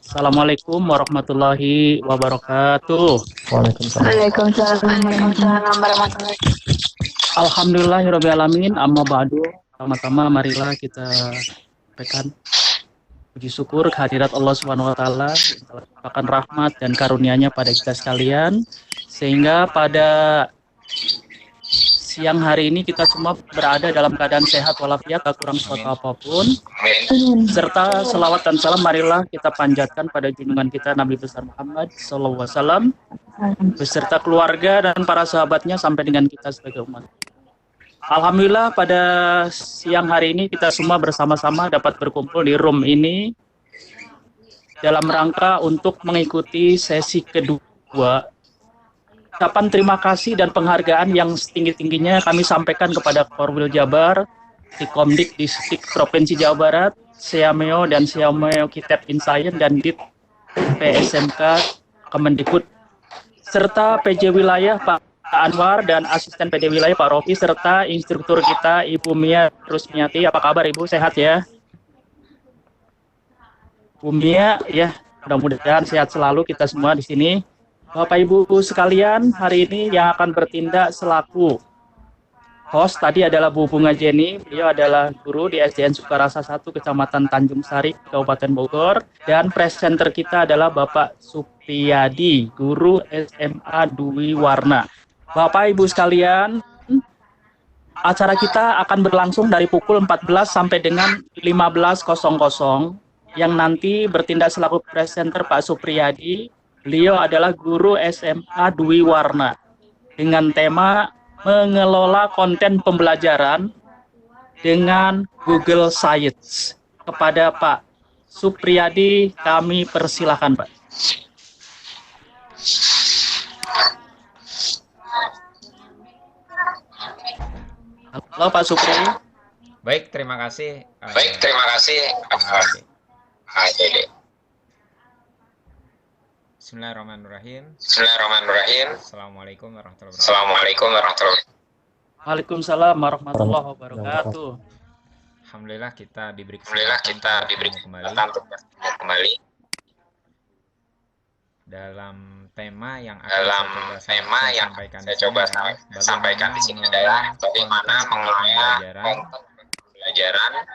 Assalamualaikum warahmatullahi wabarakatuh. Waalaikumsalam. Waalaikumsalam warahmatullahi wabarakatuh. Alhamdulillahirrabbilalamin. Amma ba'du. Pertama-tama marilah kita sampaikan puji syukur kehadirat Allah Subhanahu wa taala yang telah melimpahkan rahmat dan karunia-Nya pada kita sekalian, sehingga pada siang hari ini kita semua berada dalam keadaan sehat walafiat, tak kurang suatu apapun. Serta selawat dan salam marilah kita panjatkan pada junjungan kita Nabi besar Muhammad SAW beserta keluarga dan para sahabatnya sampai dengan kita sebagai umat. Alhamdulillah pada siang hari ini kita semua bersama-sama dapat berkumpul di room ini dalam rangka untuk mengikuti sesi kedua. Ucapan terima kasih dan penghargaan yang setinggi-tingginya kami sampaikan kepada Korwil Jabar, Dikomdik Distrik Provinsi Jawa Barat, Seameo dan Seameo Kitab Insayen dan Dit PSMK Kemendikbud, serta PJ Wilayah Pak Anwar dan Asisten PJ Wilayah Pak Rofi, serta instruktur kita Ibu Mia Rusmiati. Apa kabar Ibu? Sehat ya? Bu Mia, ya mudah-mudahan sehat selalu kita semua di sini. Bapak Ibu sekalian, hari ini yang akan bertindak selaku host tadi adalah Bu Bunga Jenny. Beliau adalah guru di SDN Sukarasa 1 Kecamatan Tanjung Sari, Kabupaten Bogor. Dan presenter kita adalah Bapak Supriyadi, guru SMA Dwi Warna. Bapak Ibu sekalian, acara kita akan berlangsung dari pukul 14 sampai dengan 15.00 yang nanti bertindak selaku presenter Pak Supriyadi. Beliau adalah guru SMA Dwi Warna dengan tema mengelola konten pembelajaran dengan Google Sites. Kepada Pak Supriyadi kami persilahkan Pak. Halo Pak Supri. Baik, terima kasih. Dede. Bismillahirrahmanirrahim. Assalamualaikum warahmatullahi wabarakatuh. Waalaikumsalam warahmatullahi wabarakatuh. Alhamdulillah kita diberi Kesempatan untuk bertemu kembali dalam tema yang saya coba sampaikan di sini adalah bagaimana mengelola konten pembelajaran.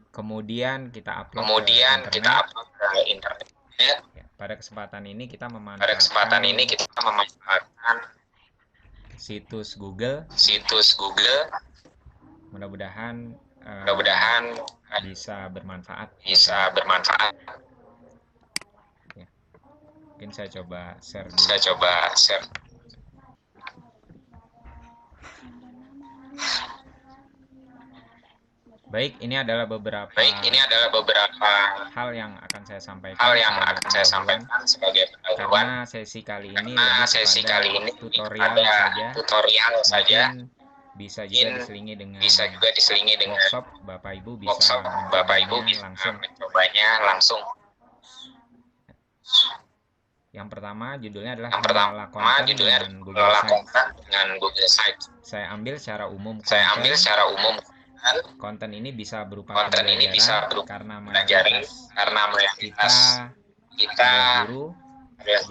Kemudian kita upload ke internet. Ya, pada kesempatan ini kita memanfaatkan situs Google. Mudah-mudahan bisa bermanfaat. Ya, mungkin saya coba share dulu. Baik, ini adalah beberapa hal yang akan saya sampaikan sebagai karena sesi kali ini lebih kepada tutorial saja. Mungkin bisa juga diselingi dengan workshop. Bapak Ibu bisa mencobanya langsung. Yang pertama judulnya adalah mengelola konten dengan Google Sites. Saya ambil secara umum konten ini bisa berupa pembelajaran karena mayoritas kita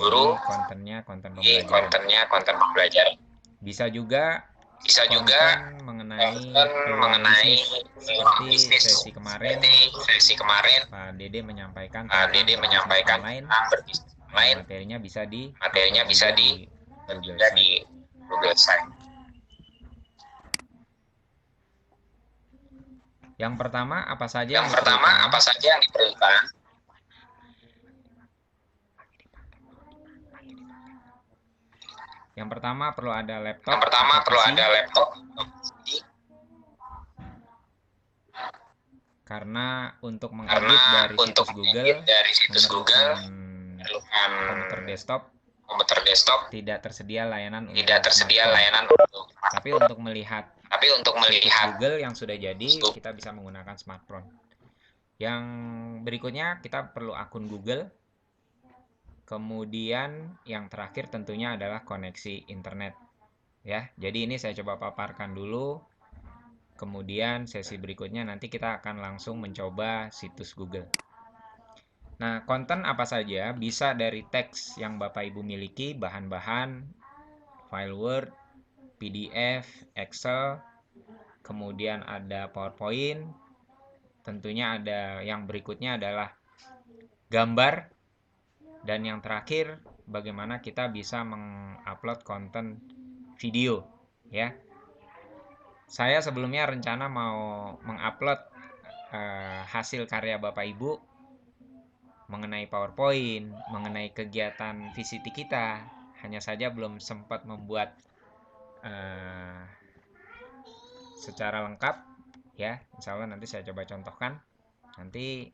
guru, kontennya konten pembelajaran. Bisa juga konten mengenai seperti sesi kemarin Pak Dede menyampaikan tentang materinya bisa di Google Sites. Yang pertama apa saja yang diperlukan? Yang pertama perlu ada laptop. Karena untuk mengedit dari situs Google memerlukan komputer desktop. Tidak tersedia layanan untuk tapi untuk melihat Google yang sudah jadi kita bisa menggunakan smartphone. Yang berikutnya kita perlu akun Google. Kemudian yang terakhir tentunya adalah koneksi internet. Ya, jadi ini saya coba paparkan dulu Kemudian sesi berikutnya nanti kita akan langsung mencoba situs Google. Nah, konten apa saja bisa dari teks yang Bapak Ibu miliki, bahan-bahan, file Word, PDF, Excel, kemudian ada PowerPoint, tentunya ada yang berikutnya adalah gambar, dan yang terakhir bagaimana kita bisa mengupload konten video ya. Saya sebelumnya rencana mau mengupload hasil karya Bapak Ibu mengenai PowerPoint, mengenai kegiatan VCT kita. Hanya saja belum sempat membuat secara lengkap ya. Insya Allah nanti saya coba contohkan. Nanti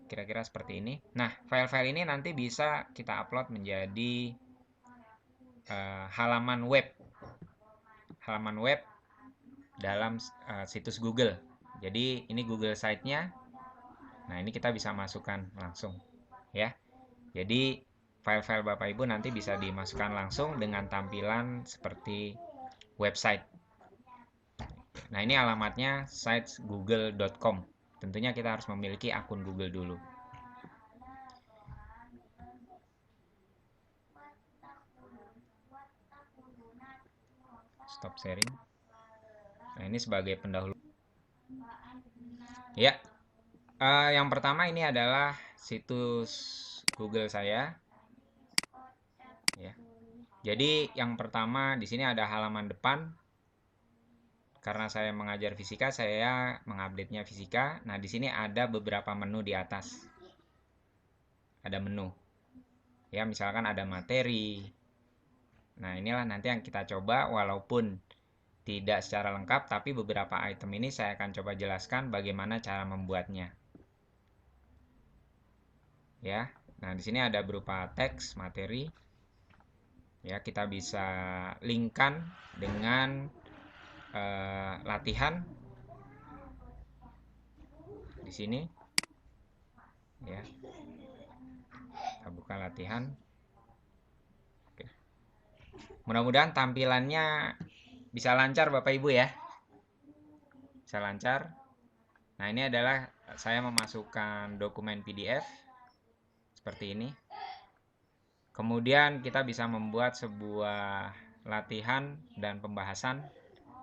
kira-kira seperti ini. Nah, file-file ini nanti bisa kita upload menjadi halaman web dalam situs Google. Jadi ini Google site-nya. Nah, ini kita bisa masukkan langsung ya. Jadi file-file Bapak Ibu nanti bisa dimasukkan langsung dengan tampilan seperti website. Nah, ini alamatnya sitesgoogle.com. Tentunya kita harus memiliki akun Google dulu. Stop sharing. Nah, ini sebagai pendahulu. Ya, yang pertama ini adalah situs Google saya. Ya. Jadi yang pertama di sini ada halaman depan. Karena saya mengajar fisika, saya mengupdate-nya fisika. Nah, di sini ada beberapa menu di atas. Ada menu. Ya, misalkan ada materi. Nah, inilah nanti yang kita coba walaupun tidak secara lengkap, tapi beberapa item ini saya akan coba jelaskan bagaimana cara membuatnya. Ya. Nah, di sini ada berupa teks, materi. Ya, kita bisa linkkan dengan latihan di sini. Ya. Kita buka latihan. Oke. Mudah-mudahan tampilannya bisa lancar Bapak Ibu ya. Bisa lancar. Nah, ini adalah saya memasukkan dokumen PDF seperti ini. Kemudian kita bisa membuat sebuah latihan dan pembahasan.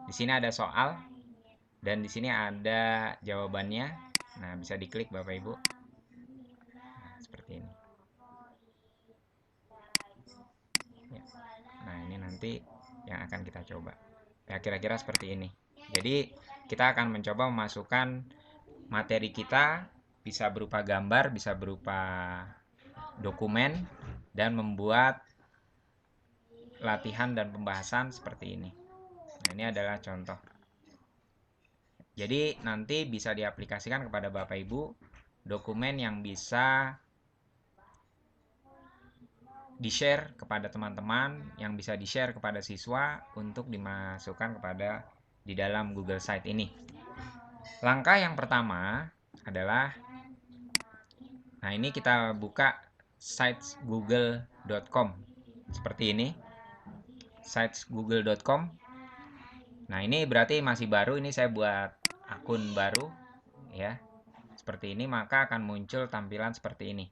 Di sini ada soal dan di sini ada jawabannya. Nah, bisa diklik Bapak Ibu. Nah, seperti ini. Ya. Nah, ini nanti yang akan kita coba. Ya, kira-kira seperti ini. Jadi, kita akan mencoba memasukkan materi kita, bisa berupa gambar, bisa berupa dokumen, dan membuat latihan dan pembahasan seperti ini. Nah, ini adalah contoh. Jadi nanti bisa diaplikasikan kepada Bapak Ibu dokumen yang bisa di-share kepada teman-teman, yang bisa di-share kepada siswa untuk dimasukkan kepada di dalam Google Site ini. Langkah yang pertama adalah, nah ini kita buka sitesgoogle.com seperti ini, sitesgoogle.com. Nah, ini berarti masih baru, ini saya buat akun baru ya. Seperti ini, maka akan muncul tampilan seperti ini.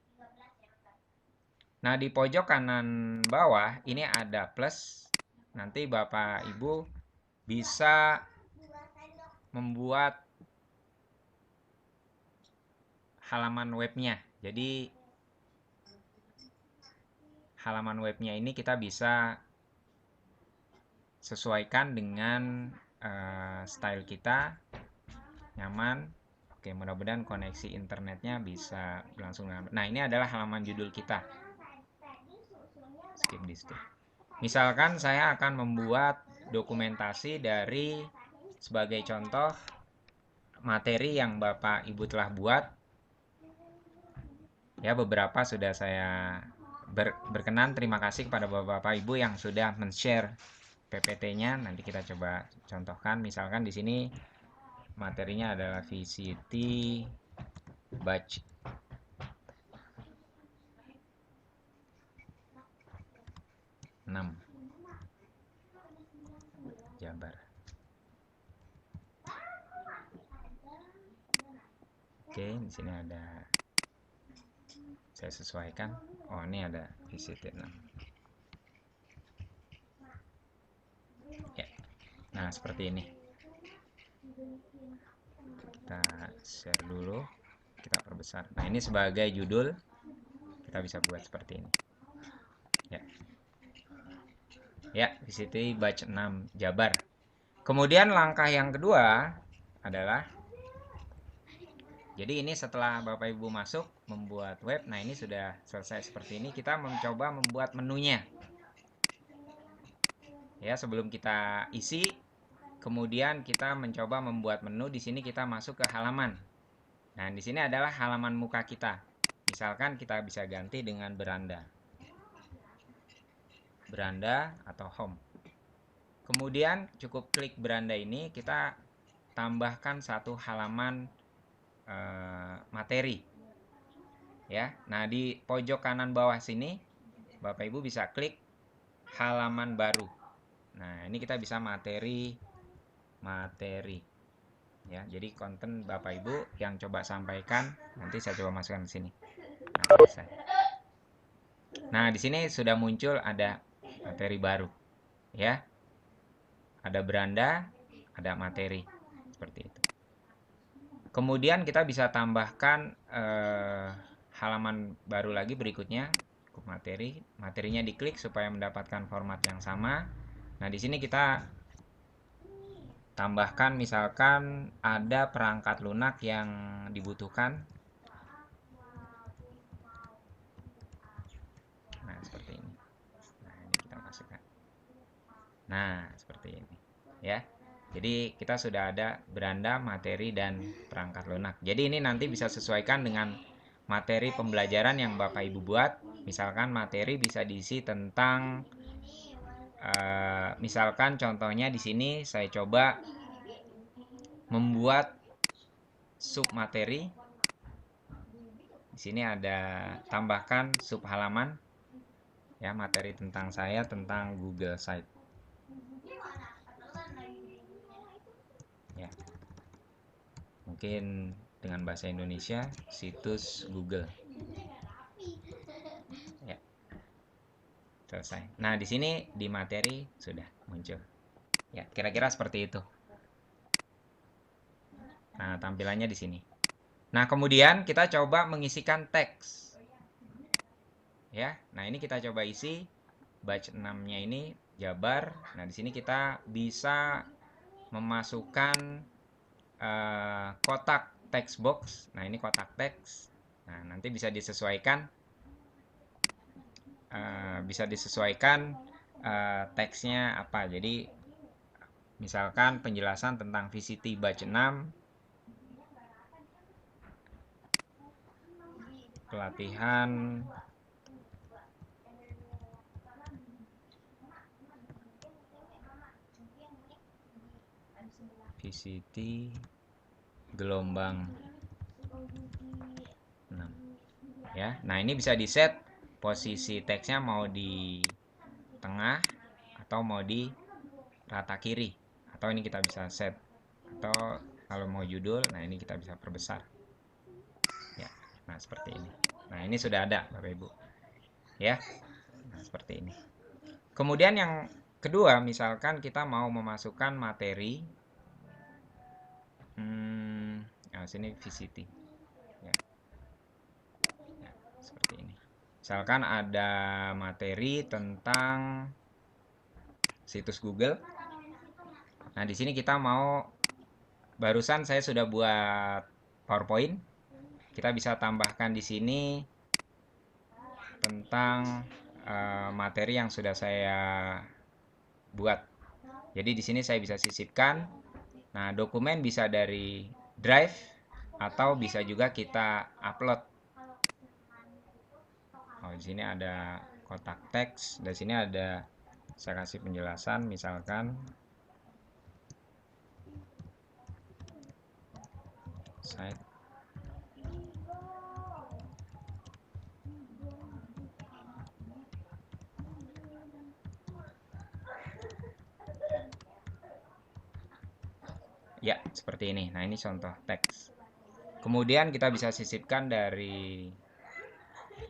Nah, di pojok kanan bawah ini ada plus. Nanti Bapak Ibu bisa membuat halaman webnya. Jadi halaman webnya ini kita bisa sesuaikan dengan style kita, nyaman. Oke, mudah-mudahan koneksi internetnya bisa berlangsung. Nah, ini adalah halaman judul kita. Skip di situ. Misalkan saya akan membuat dokumentasi dari, sebagai contoh, materi yang Bapak Ibu telah buat. Ya, beberapa sudah saya berkenan. Terima kasih kepada Bapak Ibu yang sudah men-share PPT-nya. Nanti kita coba contohkan. Misalkan di sini materinya adalah VCT batch 6 Jabar. Oke, di sini ada, saya sesuaikan. Oh, ini ada VCT 6. Ya. Nah, seperti ini. Kita share dulu, kita perbesar. Nah, ini sebagai judul, kita bisa buat seperti ini. Ya. Ya, VCT batch 6 Jabar. Kemudian langkah yang kedua adalah, jadi ini setelah Bapak Ibu masuk membuat web, nah ini sudah selesai seperti ini, kita mencoba membuat menunya. Ya, sebelum kita isi, kemudian kita mencoba membuat menu. Di sini kita masuk ke halaman. Nah, di sini adalah halaman muka kita. Misalkan kita bisa ganti dengan beranda. Beranda atau home. Kemudian cukup klik beranda ini, kita tambahkan satu halaman materi. Ya. Nah, di pojok kanan bawah sini Bapak Ibu bisa klik halaman baru. Nah, ini kita bisa materi. Ya, jadi konten Bapak Ibu yang coba sampaikan, nanti saya coba masukkan ke sini. Nah, di sini sudah muncul ada materi baru. Ya. Ada beranda, ada materi. Seperti itu. Kemudian kita bisa tambahkan halaman baru lagi berikutnya, cukup materi. Materinya diklik supaya mendapatkan format yang sama. Nah, di sini kita tambahkan misalkan ada perangkat lunak yang dibutuhkan. Nah, seperti ini. Nah, ini kita masukkan. Nah, seperti ini. Ya. Jadi kita sudah ada beranda, materi, dan perangkat lunak. Jadi ini nanti bisa sesuaikan dengan materi pembelajaran yang Bapak Ibu buat. Misalkan materi bisa diisi tentang, misalkan contohnya di sini saya coba membuat sub materi. Di sini ada tambahkan sub halaman. Ya, materi tentang saya, tentang Google Site. Ya. Mungkin dengan bahasa Indonesia, situs Google. Ya. Selesai. Nah, di sini di materi sudah muncul. Ya, kira-kira seperti itu. Nah, tampilannya di sini. Nah, kemudian kita coba mengisikan teks. Ya. Nah, ini kita coba isi batch 6-nya ini Jabar. Nah, di sini kita bisa memasukkan kotak text box. Nah, ini kotak teks. Nah, nanti bisa disesuaikan teksnya apa. Jadi misalkan penjelasan tentang VCT batch 6, pelatihan VCT gelombang 6. Ya. Nah, ini bisa di set posisi teksnya mau di tengah atau mau di rata kiri, atau ini kita bisa set, atau kalau mau judul, nah ini kita bisa perbesar. Ya. Nah, seperti ini. Nah, ini sudah ada Bapak Ibu. Ya. Nah, seperti ini. Kemudian yang kedua, misalkan kita mau memasukkan materi. Nah, sini VCT. Ya. Ya, seperti ini. Misalkan ada materi tentang situs Google. Nah, di sini kita mau, barusan saya sudah buat PowerPoint. Kita bisa tambahkan di sini tentang materi yang sudah saya buat. Jadi di sini saya bisa sisipkan. Nah, dokumen bisa dari Drive atau bisa juga kita upload. Oh, di sini ada kotak teks. Di sini ada, saya kasih penjelasan, misalkan site. Ya, seperti ini. Nah, ini contoh teks. Kemudian kita bisa sisipkan dari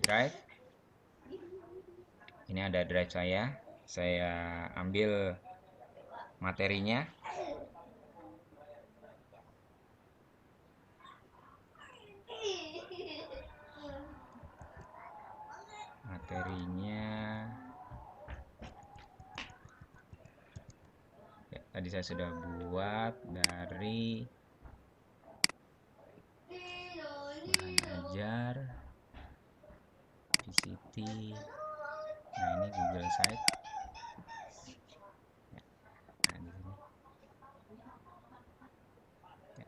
drive. Ini ada drive saya ambil materinya. Ya, tadi saya sudah buat dari bahan ajar, PCT. Nah, ini Google Site. Ya, nah, di sini. Ya,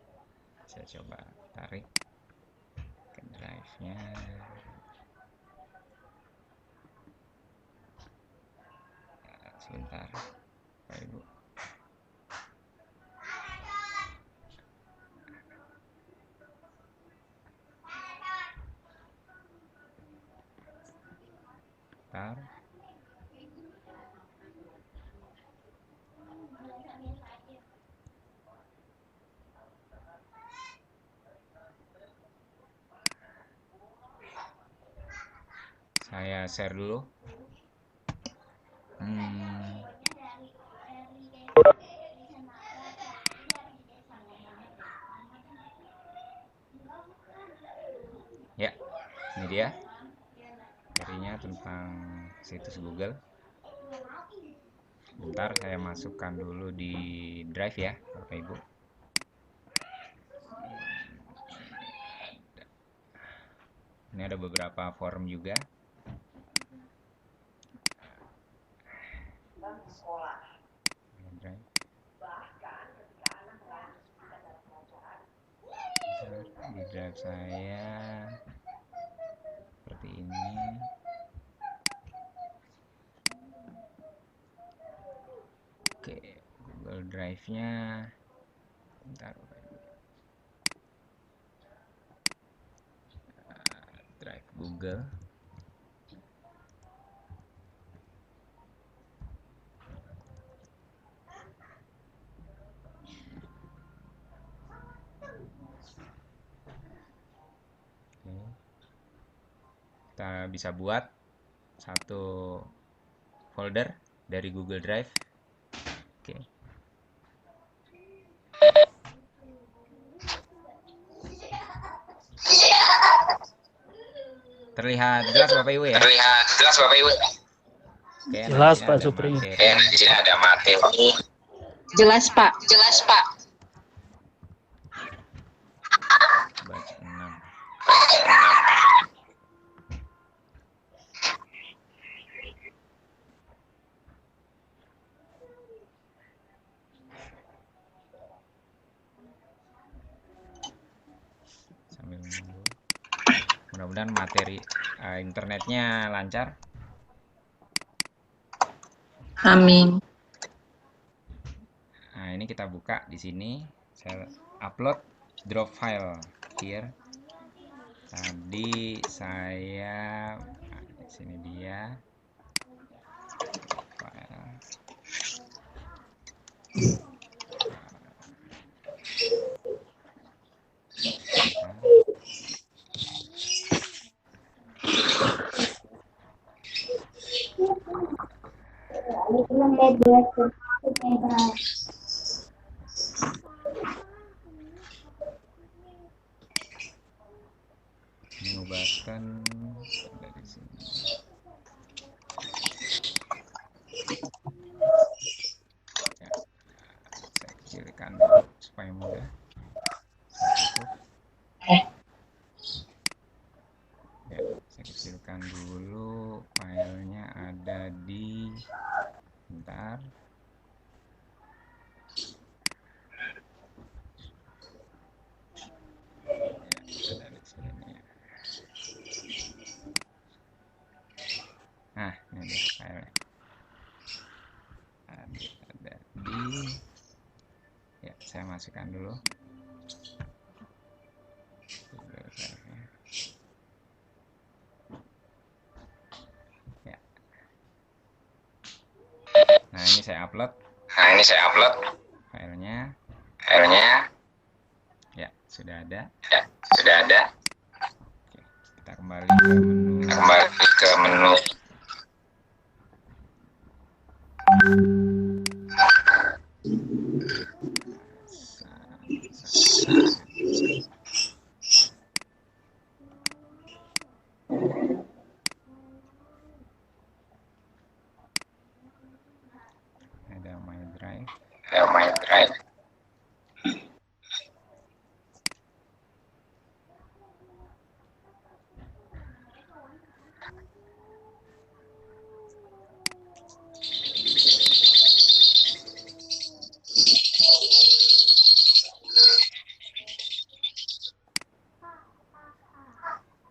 saya coba tarik ke drive-nya. Ya, sebentar, Bapak Ibu. Bentar. Saya share dulu. Ya, ini dia materinya tentang situs Google. Bentar, saya masukkan dulu di drive ya, Bapak Ibu. Ini ada beberapa form juga. Di drive saya seperti ini. Oke, Google Drive-nya. Bentar, Drive Google. Kita bisa buat satu folder dari Google Drive. Oke. Terlihat jelas Bapak Ibu ya? Terlihat jelas Bapak Ibu. Oke, Jelas Pak Supri. Oke, nah di sini ada materi. Jelas Pak. Jelas Pak. Batch 6. Sambil menunggu. Mudah-mudahan materi internetnya lancar. Amin. Nah, ini kita buka di sini. Saya upload drop file here. Tadi saya di sini dia file. Mengubahkan dari sini. Ya, saya kecilkan supaya mudah. Ya, saya kecilkan dulu. Filenya ada di bentar. Nah, ini dia filenya. Ada di, ya saya masukkan dulu. Ya. Nah, ini saya upload. Nah, ini saya upload filenya. filenya. Ya, sudah ada. Ya, sudah ada. Oke, kita kembali ke menu. Kembali ke menu. Ada My Drive. Ada My Drive.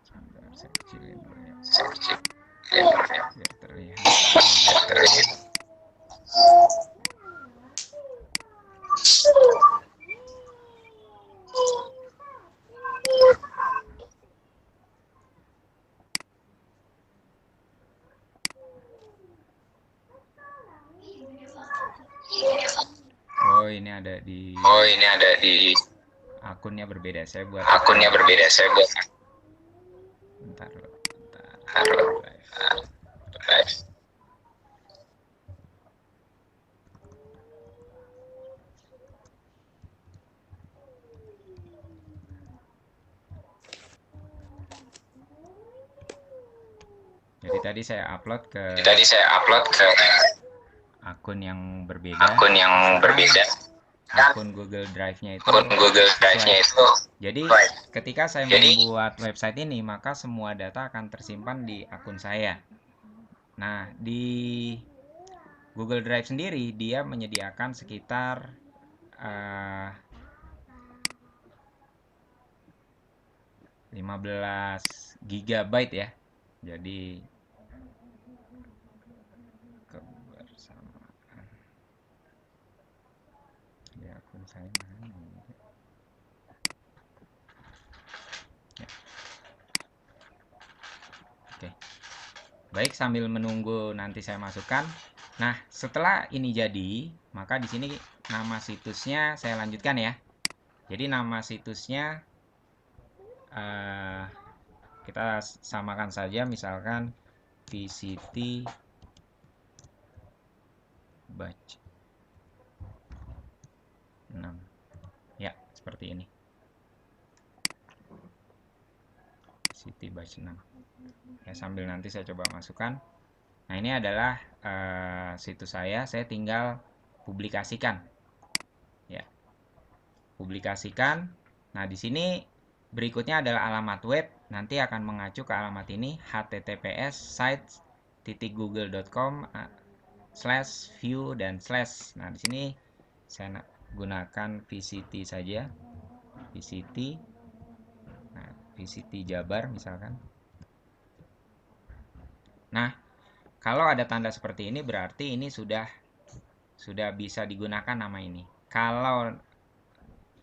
Sebentar, saya kecilin dulu ya, Seperti biar terlihat. Oh, ini ada di akunnya berbeda. Saya buat akunnya berbeda. Saya buat. Bentar. Drive. Jadi tadi saya upload ke akun yang berbeda. Akun Google Drive-nya itu. Jadi ketika saya membuat website ini, maka semua data akan tersimpan di akun saya. Nah, di Google Drive sendiri dia menyediakan sekitar 15 GB ya. Jadi kebersamaan di akun saya mana ya? Oke. Baik, sambil menunggu nanti saya masukkan. Nah, setelah ini jadi, maka di sini nama situsnya saya lanjutkan ya. Jadi nama situsnya kita samakan saja, misalkan VCT batch 6 ya, seperti ini, VCT batch 6 ya. Sambil nanti saya coba masukkan. Nah, ini adalah situs saya tinggal publikasikan ya, publikasikan. Nah, di sini berikutnya adalah alamat web, nanti akan mengacu ke alamat ini, https://google.com/view dan /. Nah, di sini saya gunakan VCT saja, VCT. Nah, VCT Jabar misalkan. Nah, kalau ada tanda seperti ini berarti ini sudah bisa digunakan nama ini. Kalau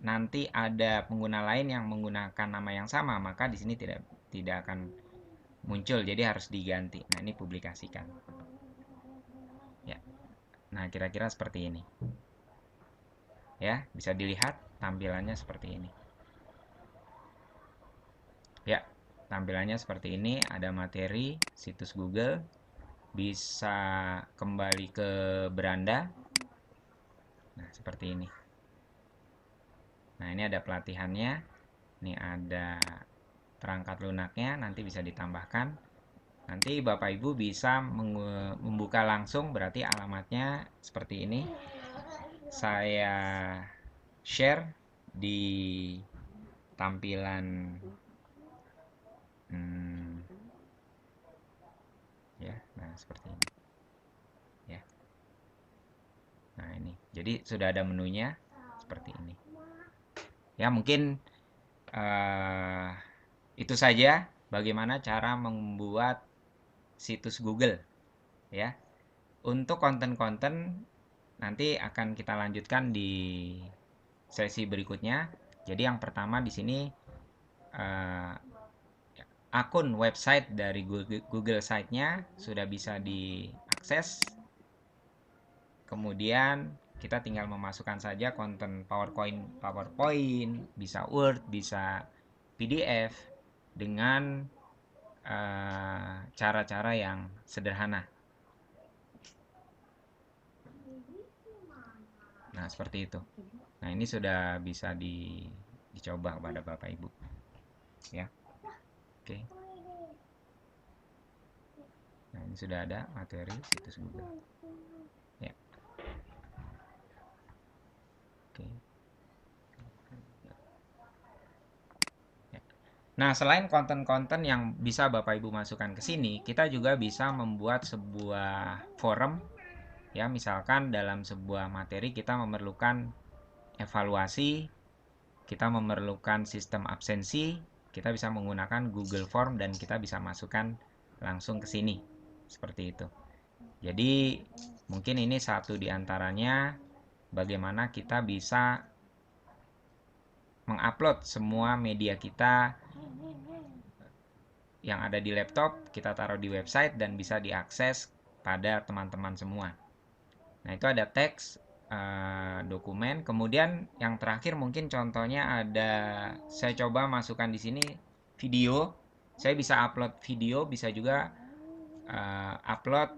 nanti ada pengguna lain yang menggunakan nama yang sama, maka di sini tidak akan muncul, jadi harus diganti. Nah, ini publikasikan ya. Nah, kira-kira seperti ini ya, bisa dilihat tampilannya seperti ini ya. Tampilannya seperti ini, ada materi situs Google, bisa kembali ke beranda. Nah, seperti ini. Nah, ini ada pelatihannya, ini ada perangkat lunaknya, nanti bisa ditambahkan. Nanti Bapak Ibu bisa membuka langsung, berarti alamatnya seperti ini. Saya share di tampilan ya. Nah, seperti ini ya. Nah, ini jadi sudah ada menunya seperti ini ya. Mungkin itu saja bagaimana cara membuat situs Google ya. Untuk konten-konten nanti akan kita lanjutkan di sesi berikutnya. Jadi yang pertama di sini akun website dari Google Site-nya sudah bisa diakses. Kemudian kita tinggal memasukkan saja konten PowerPoint, bisa Word, bisa PDF dengan cara-cara yang sederhana. Nah, seperti itu. Nah, ini sudah bisa dicoba pada Bapak Ibu. Ya. Oke. Nah, ini sudah ada materi situs Google. Ya. Oke. Ya. Nah, selain konten-konten yang bisa Bapak Ibu masukkan ke sini, kita juga bisa membuat sebuah forum. Ya, misalkan dalam sebuah materi kita memerlukan evaluasi, kita memerlukan sistem absensi, kita bisa menggunakan Google Form dan kita bisa masukkan langsung ke sini. Seperti itu. Jadi, mungkin ini satu di antaranya bagaimana kita bisa mengupload semua media kita yang ada di laptop, kita taruh di website dan bisa diakses pada teman-teman semua. Nah, itu ada teks, dokumen. Kemudian yang terakhir mungkin contohnya ada, saya coba masukkan di sini video. Saya bisa upload video, bisa juga upload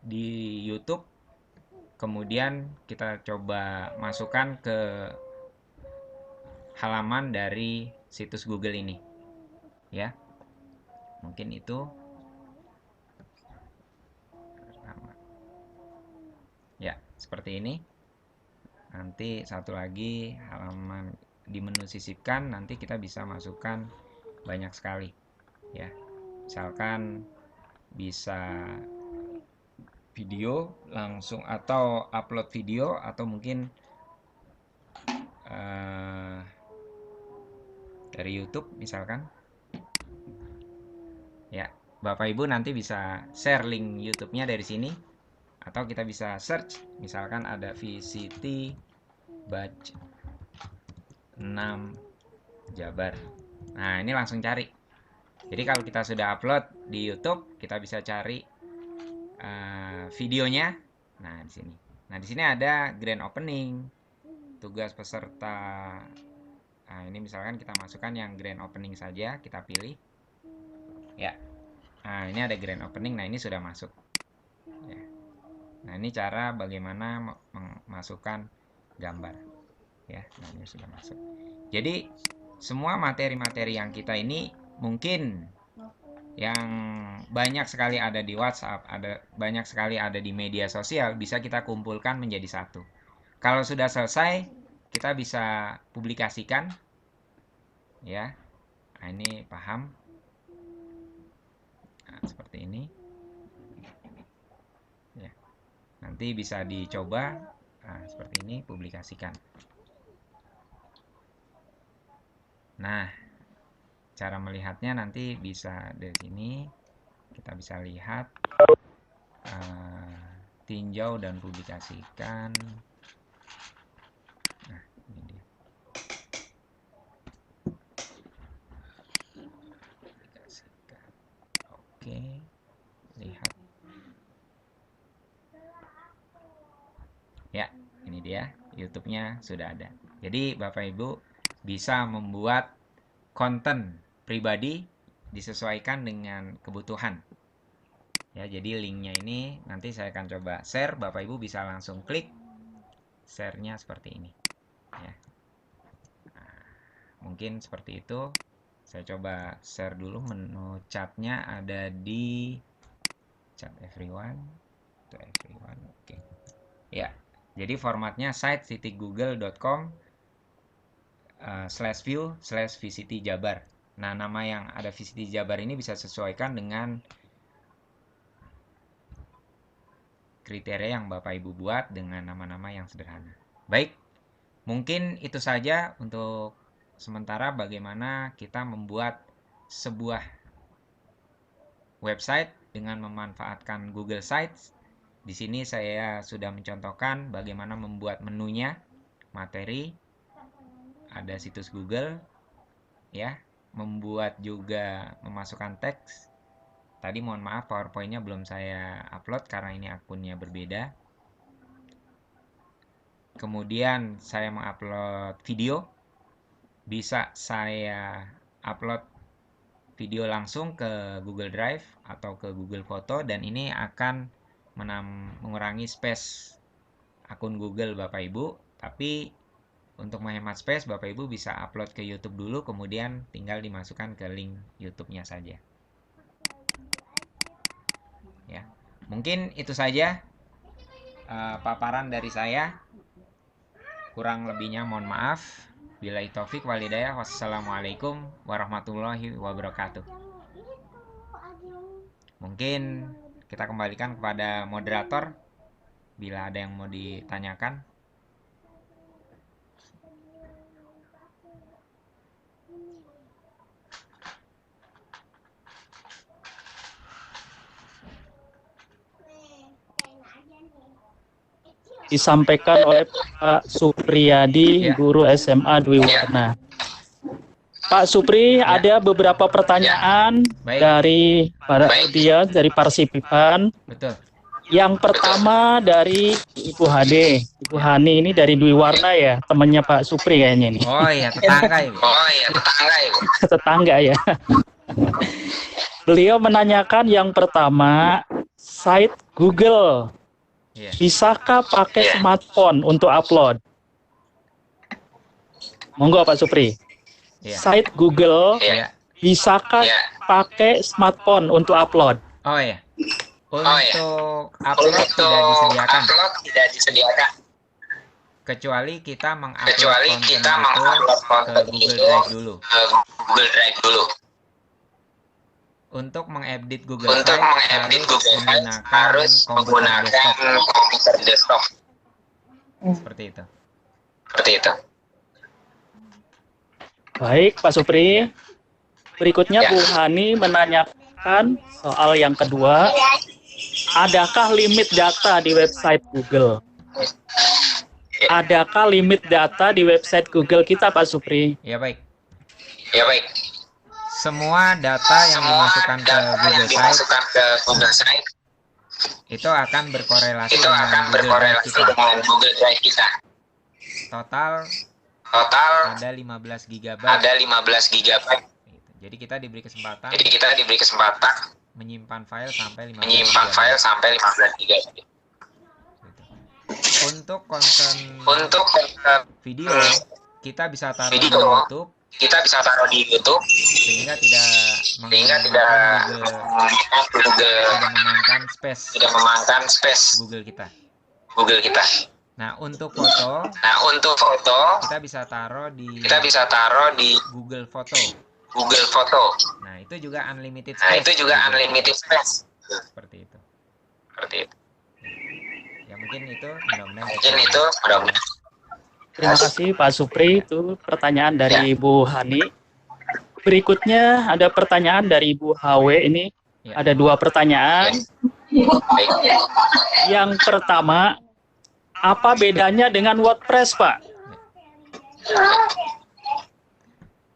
di YouTube. Kemudian kita coba masukkan ke halaman dari situs Google ini. Ya. Mungkin itu. Ya, seperti ini. Nanti satu lagi halaman di menu sisipkan, nanti kita bisa masukkan banyak sekali. Ya. Misalkan bisa video langsung atau upload video atau mungkin dari YouTube misalkan. Ya, Bapak Ibu nanti bisa share link YouTube-nya dari sini. Atau kita bisa search, misalkan ada VCT Batch 6 Jabar. Nah, ini langsung cari. Jadi kalau kita sudah upload di YouTube, kita bisa cari videonya. Nah, di sini. Nah, di sini ada grand opening, tugas peserta. Nah, ini misalkan kita masukkan yang grand opening saja, kita pilih. Ya. Nah, ini ada grand opening. Nah, ini sudah masuk. Ya. Nah, ini cara bagaimana memasukkan gambar. Ya, nah ini sudah masuk. Jadi, semua materi-materi yang kita ini mungkin yang banyak sekali ada di WhatsApp, ada banyak sekali ada di media sosial, bisa kita kumpulkan menjadi satu. Kalau sudah selesai, kita bisa publikasikan. Ya. Nah, ini paham. Nah, seperti ini. Ya. Nanti bisa dicoba, nah, seperti ini, publikasikan. Nah, cara melihatnya nanti bisa dari sini, kita bisa lihat, tinjau dan publikasikan. Nah, ini dia. Publikasikan. Oke, lihat. Ya, ini dia, YouTube-nya sudah ada. Jadi Bapak Ibu bisa membuat konten pribadi disesuaikan dengan kebutuhan. Ya, jadi linknya ini nanti saya akan coba share. Bapak Ibu bisa langsung klik share-nya seperti ini. Ya. Nah, mungkin seperti itu. Saya coba share dulu. Menu chatnya ada di chat everyone. To everyone. Oke. Ya. Jadi formatnya site.google.com/view/VCT Jabar. Nah, nama yang ada VCT Jabar ini bisa sesuaikan dengan kriteria yang Bapak Ibu buat dengan nama-nama yang sederhana. Baik, mungkin itu saja untuk sementara bagaimana kita membuat sebuah website dengan memanfaatkan Google Sites. Di sini saya sudah mencontohkan bagaimana membuat menunya, materi, ada situs Google, ya, membuat juga memasukkan teks, Tadi mohon maaf PowerPoint-nya belum saya upload karena ini akunnya berbeda. Kemudian saya mengupload video. Bisa saya upload video langsung ke Google Drive atau ke Google Foto, dan ini akan mengurangi space akun Google Bapak Ibu. Tapi untuk menghemat space, Bapak Ibu bisa upload ke YouTube dulu, kemudian tinggal dimasukkan ke link YouTube-nya saja. Ya, mungkin itu saja paparan dari saya. Kurang lebihnya mohon maaf. Billahi taufik wal hidayah. Wassalamualaikum warahmatullahi wabarakatuh. Mungkin kita kembalikan kepada moderator bila ada yang mau ditanyakan. Disampaikan oleh Pak Supriyadi, Ya. guru SMA Dwi Warna. Pak Supri, Ya. ada beberapa pertanyaan Baik. dari para audiens, dari partisipan. Betul. Yang pertama dari Ibu Hade. Ibu Hani ini dari Dwi Warna ya, temannya Pak Supri kayaknya ini. Oh iya, tetangga Ibu. Tetangga ya. Beliau menanyakan yang pertama, site Google. Iya. Bisakah pakai smartphone untuk upload? Monggo Pak Supri. Iya. Site Google, Iya. bisakah pakai smartphone untuk upload? Oh iya. Untuk upload tidak disediakan. Kecuali kita mengupload konten itu ke Google Drive dulu. Untuk mengedit Google Drive harus menggunakan komputer desktop. Seperti itu. Baik, Pak Supri. Berikutnya Bu Hani menanyakan soal yang kedua. Adakah limit data di website Google? Adakah limit data di website Google kita, Pak Supri? Ya baik. Semua data yang dimasukkan ke Google Site itu akan berkorelasi dengan Google Drive kita. Total ada 15 GB. Jadi kita diberi kesempatan menyimpan file sampai 15 GB. Untuk konten video kita bisa taruh di YouTube sehingga tidak memakan space Google kita. Nah, untuk foto kita bisa taruh di Google Foto. Nah, itu juga unlimited space. Seperti itu. Ya mungkin itu mudah-mudahan. Terima kasih Pak Supri, itu pertanyaan dari Ibu Hani. Berikutnya ada pertanyaan dari Ibu HW ini. Ya. Ada dua pertanyaan. Yang pertama, apa bedanya dengan WordPress, Pak?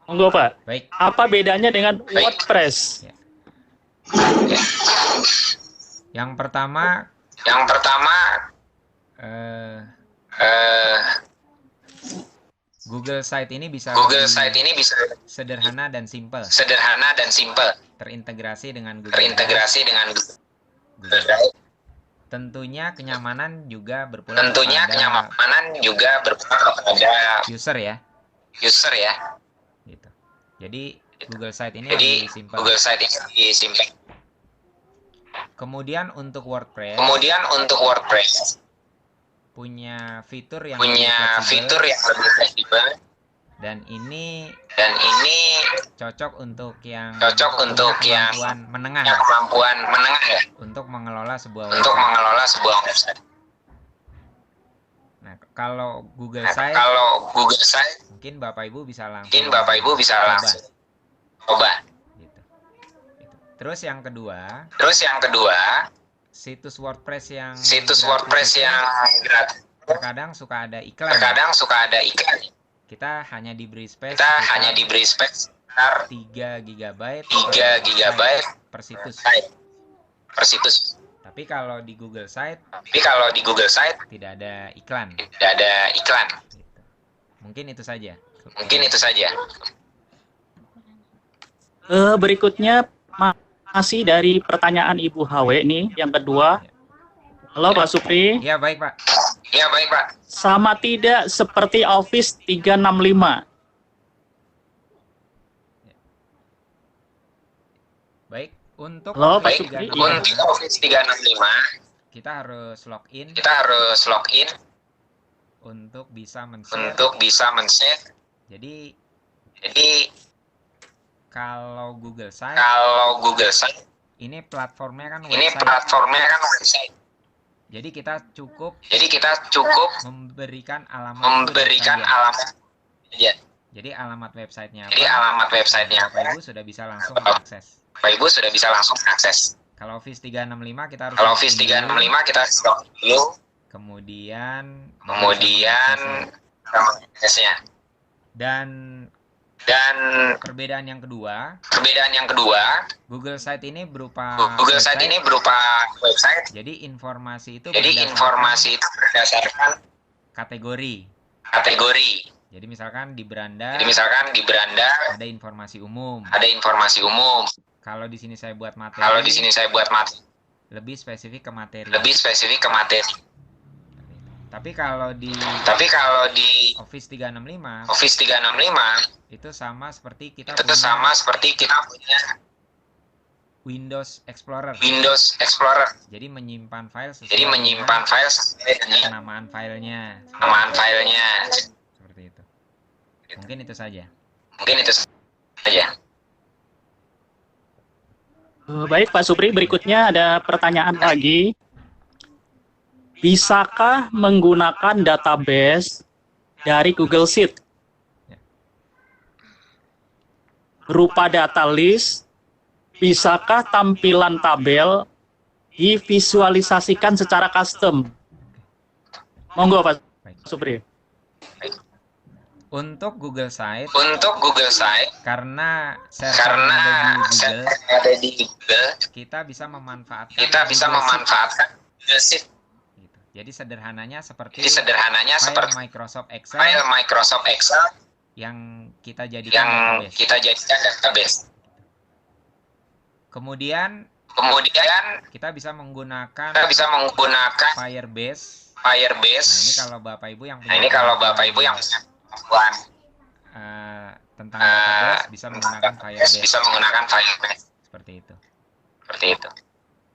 Monggo, Pak. Baik. Apa bedanya dengan WordPress? Yang pertama Google Site ini bisa sederhana dan simple. Terintegrasi dengan Google Drive. Tentunya kenyamanan juga berpulang kepada user ya. Gitu. Jadi Google Site ini lebih simple. Kemudian untuk WordPress punya fitur yang lebih fleksibel, dan ini cocok untuk yang kemampuan menengah ya, untuk mengelola sebuah website. Nah, kalau Google Site mungkin Bapak Ibu bisa langsung coba. Gitu. Terus yang kedua, situs WordPress yang gratis terkadang suka ada iklan. Kita hanya diberi space 3 GB per situs. per situs. Tapi kalau di Google Site tidak ada iklan. Gitu. Mungkin itu saja. Berikutnya masih dari pertanyaan Ibu HW nih, yang kedua. Halo Pak Supri. Ya, baik Pak. Sama tidak seperti Office 365? Baik, untuk Halo, Pak Office Supri. 365, Untuk Office 365 kita harus login untuk bisa men-share. Jadi kalau Google Site ini platformnya kan website. Jadi kita cukup memberikan alamat saja. Jadi alamat websitenya apa? Bapak Ibu sudah bisa langsung mengakses. Kalau Office 365 kita harus login dulu. kemudian Aksesnya. dan perbedaan yang kedua, Google Site ini berupa website. Jadi informasi itu Berdasarkan kategori. Jadi misalkan di beranda ada informasi umum. Kalau di sini saya buat materi, lebih spesifik ke materi. Tapi kalau di Office 365 itu sama seperti kita punya Windows Explorer. Jadi menyimpan file sesuai dengan penamaan filenya. Seperti itu. Mungkin itu saja. Baik Pak Supri, berikutnya ada pertanyaan lagi. Bisakah menggunakan database dari Google Sheet berupa data list? Bisakah tampilan tabel divisualisasikan secara custom? Monggo Pak Supri. Untuk Google Site, karena Karena server ada di Google, kita bisa memanfaatkan Google Sheet. gitu. Jadi sederhananya seperti Jadi file Microsoft Excel file Microsoft Excel yang kita jadikan database. Kemudian kita bisa menggunakan Firebase. Nah, ini kalau Bapak Ibu yang punya pengetahuan tentang database bisa menggunakan Firebase. Seperti itu.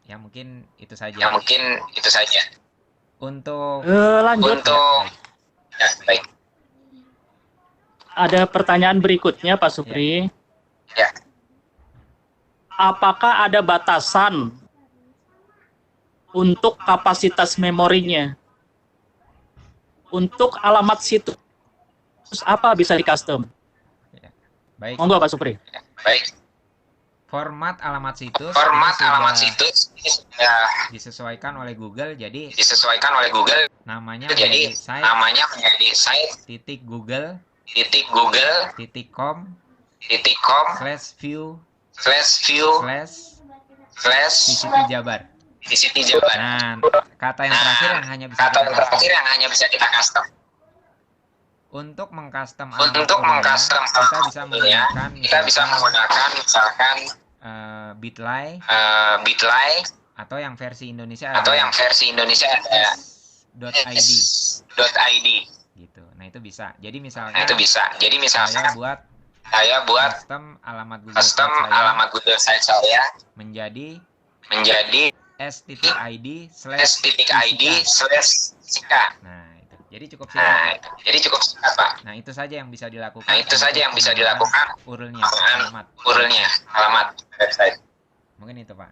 Ya mungkin itu saja. Untuk Lanjut. Baik. Ada pertanyaan berikutnya Pak Supri. Ya. Apakah ada batasan untuk kapasitas memorinya? Untuk alamat situs apa bisa di custom? baik, Monggo Pak Supri. Baik. format alamat situs ini sudah disesuaikan oleh Google, jadi namanya jadi menjadi site namanya menjadi site.google.com/view/VCT Jabar. Nah, kata yang terakhir yang hanya bisa kita custom. Untuk mengcustom kita bisa menggunakan misalkan Bitly atau yang versi Indonesia ada .id gitu. Nah, itu bisa. Jadi misalnya saya buat custom alamat Google Site saya menjadi s.id/ck. Nah, itu. Jadi cukup singkat, Pak. Nah, itu saja yang bisa dilakukan. URL-nya, alamat website. Mungkin itu, Pak.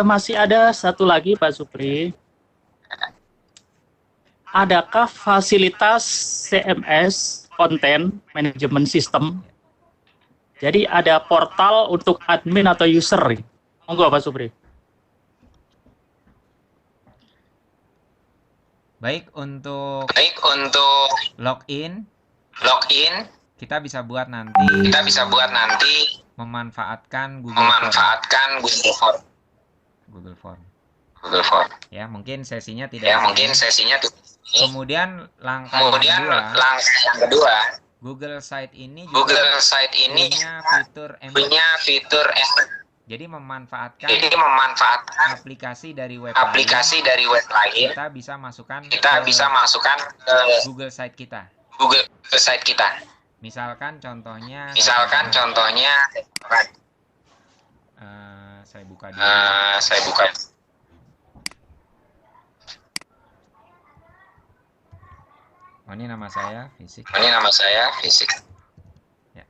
Masih ada satu lagi Pak Supri. Adakah fasilitas CMS Content Management System? Jadi ada portal untuk admin atau user. Monggo Pak Supri. Baik, untuk login kita bisa buat nanti memanfaatkan Google Form. Ya, mungkin sesinya tidak. Kemudian langkah yang kedua, Google Site ini punya fitur embed. Jadi memanfaatkan aplikasi dari web lain, kita bisa masukkan ke Google Site kita. Misalkan contohnya, saya buka dulu. Oh, ini nama saya Fisik. Ya.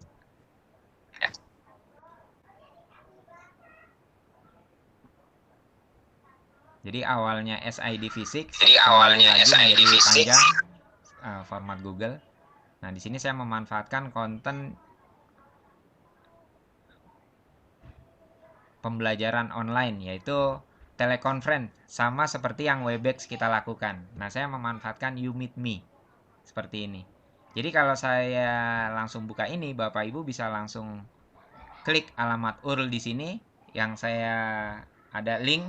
Jadi awalnya SID Fisik, menjadi panjang format Google. Nah, di sini saya memanfaatkan konten pembelajaran online, yaitu telekonferensi, sama seperti yang Webex kita lakukan. Nah, saya memanfaatkan You Meet Me seperti ini. Jadi kalau saya langsung buka ini, Bapak Ibu bisa langsung klik alamat URL di sini yang saya ada link,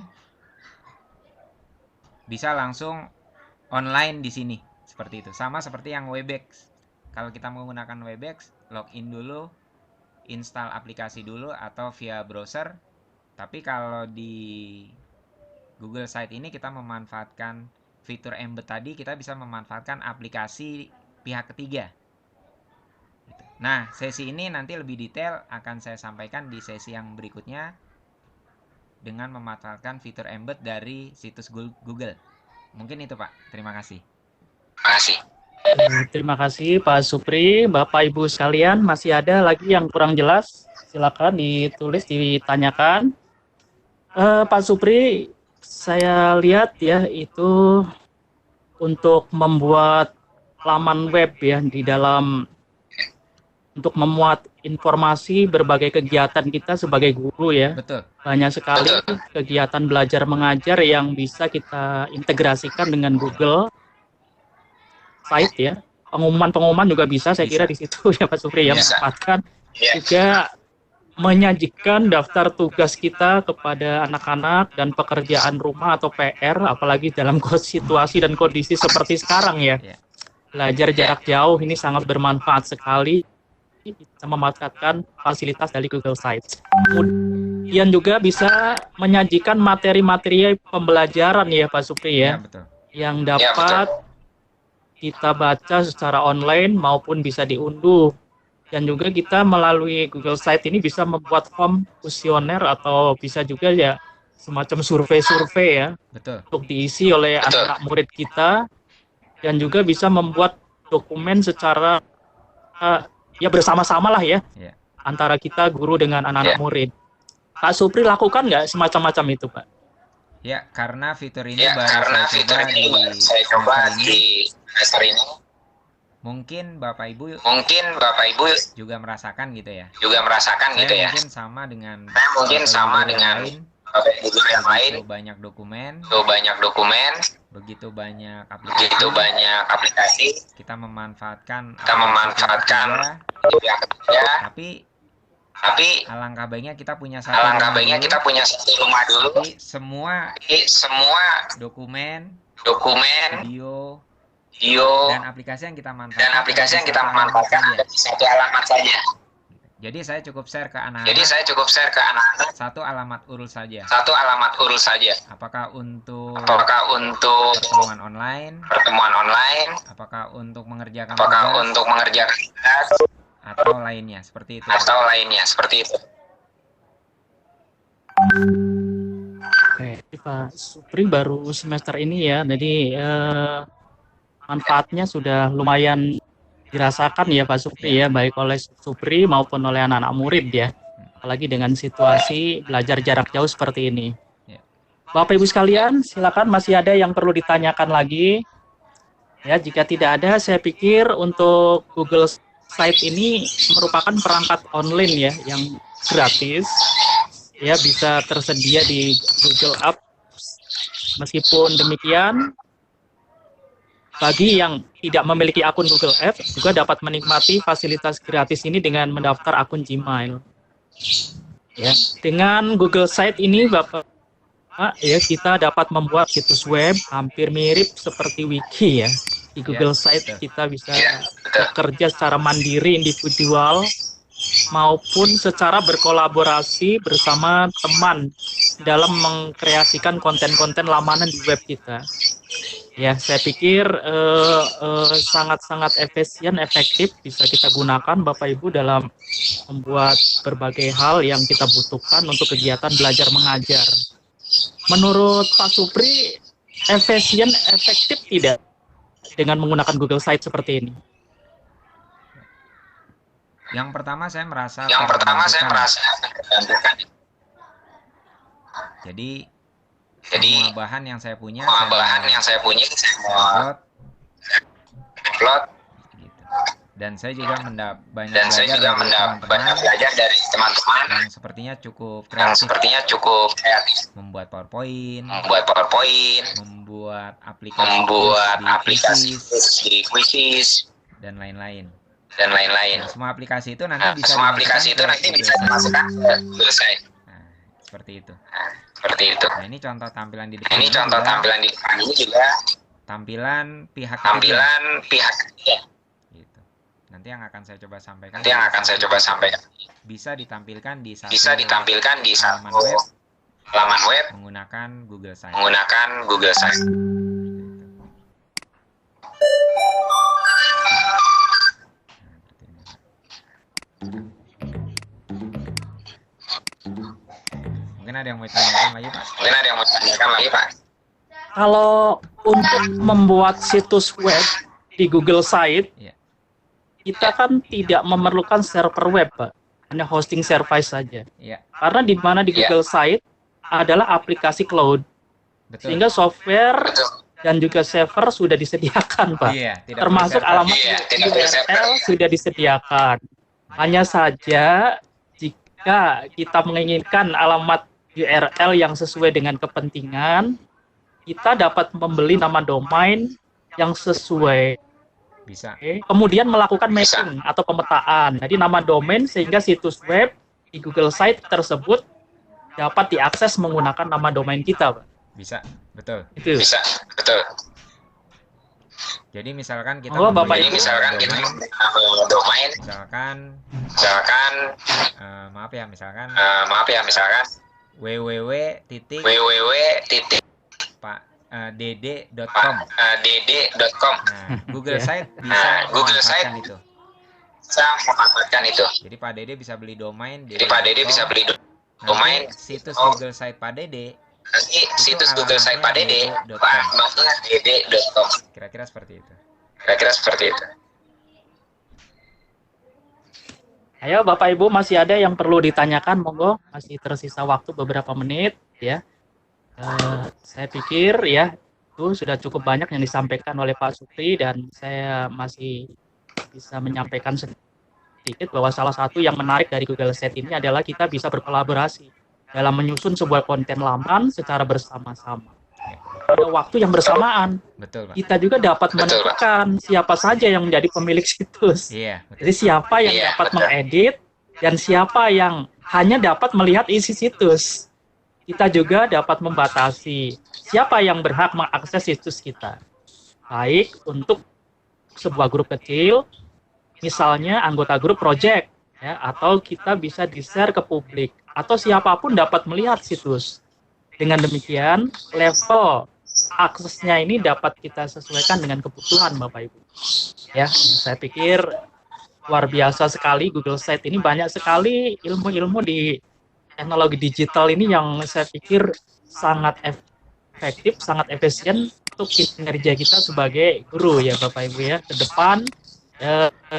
bisa langsung online di sini seperti itu. Sama seperti yang Webex. Kalau kita menggunakan Webex, login dulu, install aplikasi dulu atau via browser. Tapi kalau di Google Site ini kita memanfaatkan fitur embed tadi, kita bisa memanfaatkan aplikasi pihak ketiga. Nah, sesi ini nanti lebih detail akan saya sampaikan di sesi yang berikutnya dengan memanfaatkan fitur embed dari situs Google. Mungkin itu, Pak. Terima kasih. Terima kasih Pak Supri. Bapak Ibu sekalian, masih ada lagi yang kurang jelas? Silakan ditulis, ditanyakan. Pak Supri, saya lihat ya itu untuk membuat laman web ya di dalam untuk memuat informasi berbagai kegiatan kita sebagai guru ya. Betul. Banyak sekali kegiatan belajar mengajar yang bisa kita integrasikan dengan Google Site ya. Pengumuman juga bisa, saya kira di situ ya Pak Supri ya, menempatkan juga menyajikan daftar tugas kita kepada anak-anak dan pekerjaan rumah atau PR, apalagi dalam situasi dan kondisi seperti sekarang ya. Belajar jarak jauh ini sangat bermanfaat sekali. Kita memanfaatkan fasilitas dari Google Sites. Kemudian juga bisa menyajikan materi-materi pembelajaran ya Pak Supri ya, yang dapat kita baca secara online maupun bisa diunduh. Dan juga kita melalui Google Site ini bisa membuat form kuesioner atau bisa juga ya semacam survei-survei ya. Untuk diisi oleh anak-anak murid kita, dan juga bisa membuat dokumen secara ya bersama-sama lah ya, antara kita guru dengan anak-anak murid. Pak Supri lakukan nggak semacam-macam itu, Pak? Ya, karena fitur ini baru saya coba di semester ini. Mungkin Bapak Ibu juga merasakan gitu ya. Mungkin sama dengan guru yang lain. Banyak dokumen. Begitu banyak aplikasi. Kita memanfaatkan tapi alangkah baiknya kita punya satu rumah dulu. Tapi semua dokumen, video dan aplikasi yang kita manfaatkan ada di satu alamat saja. Jadi saya cukup share ke anak-anak satu alamat URL saja. Apakah untuk pertemuan online, apakah untuk mengerjakan tugas, atau lainnya seperti itu. Oke, Pak Supri baru semester ini ya, jadi manfaatnya sudah lumayan dirasakan ya Pak Supri ya, baik oleh Supri maupun oleh anak-anak murid ya, apalagi dengan situasi belajar jarak jauh seperti ini. Bapak Ibu sekalian, silakan, masih ada yang perlu ditanyakan lagi ya. Jika tidak ada, saya pikir untuk Google Site ini merupakan perangkat online ya yang gratis ya, bisa tersedia di Google Apps. Meskipun demikian, bagi yang tidak memiliki akun Google Apps juga dapat menikmati fasilitas gratis ini dengan mendaftar akun Gmail. Ya, dengan Google Site ini Bapak ya kita dapat membuat situs web hampir mirip seperti wiki ya. Di Google Site kita bisa bekerja secara mandiri individual maupun secara berkolaborasi bersama teman dalam mengkreasikan konten-konten lamanan di web kita. Ya, saya pikir sangat-sangat efisien, efektif, bisa kita gunakan Bapak Ibu dalam membuat berbagai hal yang kita butuhkan untuk kegiatan belajar mengajar. Menurut Pak Supri, efisien, efektif tidak dengan menggunakan Google Site seperti ini? Yang pertama saya merasa Jadi semua bahan yang saya punya saya upload gitu. Dan saya juga banyak belajar dari teman-teman yang sepertinya cukup kreatif, membuat PowerPoint, membuat aplikasi di Quizzes dan lain-lain. Nah, semua aplikasi itu nanti bisa dimasukkan ke Google Site. Nah, seperti itu. Nah, ini contoh tampilan di depan. Ini juga tampilan pihak ketiga. Gitu. Nanti yang akan saya coba sampaikan. Bisa ditampilkan di satu halaman web menggunakan Google Site. Mungkin ada yang mau ditanyakan lagi, Pak? Kalau untuk membuat situs web di Google Site, kita kan tidak memerlukan server web, Pak. Hanya hosting service saja. Karena di mana di Google Site adalah aplikasi cloud. Betul. Sehingga software dan juga server sudah disediakan, Pak. Termasuk alamat URL sudah disediakan. Hanya saja jika kita menginginkan alamat URL yang sesuai dengan kepentingan, kita dapat membeli nama domain yang sesuai. Bisa. Kemudian melakukan mapping atau pemetaan. Jadi nama domain sehingga situs web di Google Site tersebut dapat diakses menggunakan nama domain kita, Pak. Bisa, betul. Itu. Bisa, betul. Jadi misalkan kita Bapak membeli domain, misalkan www.dd.com. Nah, Google Site bisa memanfaatkan itu. Jadi Pak Dede bisa beli domain. Situs Google Site Pak Dede. Google Site Pak Dede. Kira-kira seperti itu. Ayo Bapak Ibu, masih ada yang perlu ditanyakan, monggo. Masih tersisa waktu beberapa menit, ya. Saya pikir ya itu sudah cukup banyak yang disampaikan oleh Pak Supri, dan saya masih bisa menyampaikan sedikit bahwa salah satu yang menarik dari Google Site ini adalah kita bisa berkolaborasi dalam menyusun sebuah konten laman secara bersama-sama. Pada waktu yang bersamaan, betul, Pak. Kita juga dapat menentukan siapa saja yang menjadi pemilik situs. Jadi siapa yang dapat mengedit dan siapa yang hanya dapat melihat isi situs. Kita juga dapat membatasi siapa yang berhak mengakses situs kita. Baik untuk sebuah grup kecil, misalnya anggota grup project, ya, atau kita bisa di-share ke publik, atau siapapun dapat melihat situs. Dengan demikian, level aksesnya ini dapat kita sesuaikan dengan kebutuhan Bapak Ibu. Ya, saya pikir luar biasa sekali Google Site ini, banyak sekali ilmu-ilmu di teknologi digital ini yang saya pikir sangat efektif, sangat efisien untuk kinerja kita sebagai guru ya Bapak Ibu ya. Ke depan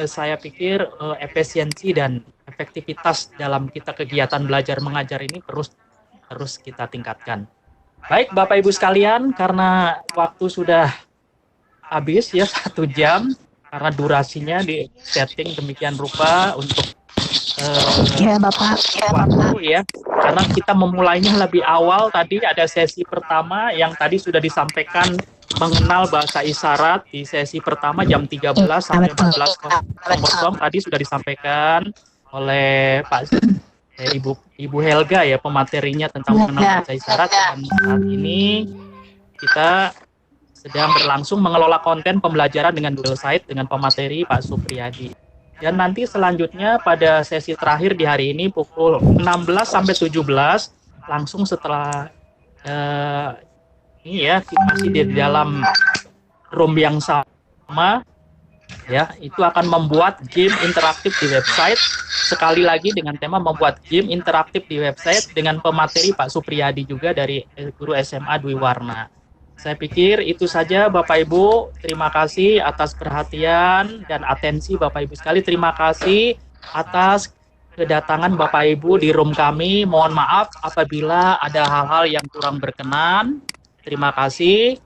saya pikir efisiensi dan efektivitas dalam kita kegiatan belajar mengajar ini terus kita tingkatkan. Baik Bapak Ibu sekalian, karena waktu sudah habis ya 1 jam, karena durasinya di setting demikian rupa untuk waktu ya, karena kita memulainya lebih awal. Tadi ada sesi pertama yang tadi sudah disampaikan mengenal bahasa isyarat di sesi pertama jam 13 sampai 14.00 tadi sudah disampaikan oleh Pak Ibu Helga ya pematerinya tentang mengenal bahasa isyarat. Dan saat ini kita sedang berlangsung mengelola konten pembelajaran dengan Google Site dengan pemateri Pak Supriyadi. Dan nanti selanjutnya pada sesi terakhir di hari ini pukul 16 sampai 17 langsung setelah ini ya masih di dalam room yang sama ya, itu akan membuat game interaktif di website. Sekali lagi dengan tema membuat game interaktif di website dengan pemateri Pak Supriyadi juga dari guru SMA Dwi Warna. Saya pikir itu saja Bapak Ibu. Terima kasih atas perhatian dan atensi Bapak Ibu sekali. Terima kasih atas kedatangan Bapak Ibu di room kami. Mohon maaf apabila ada hal-hal yang kurang berkenan. Terima kasih.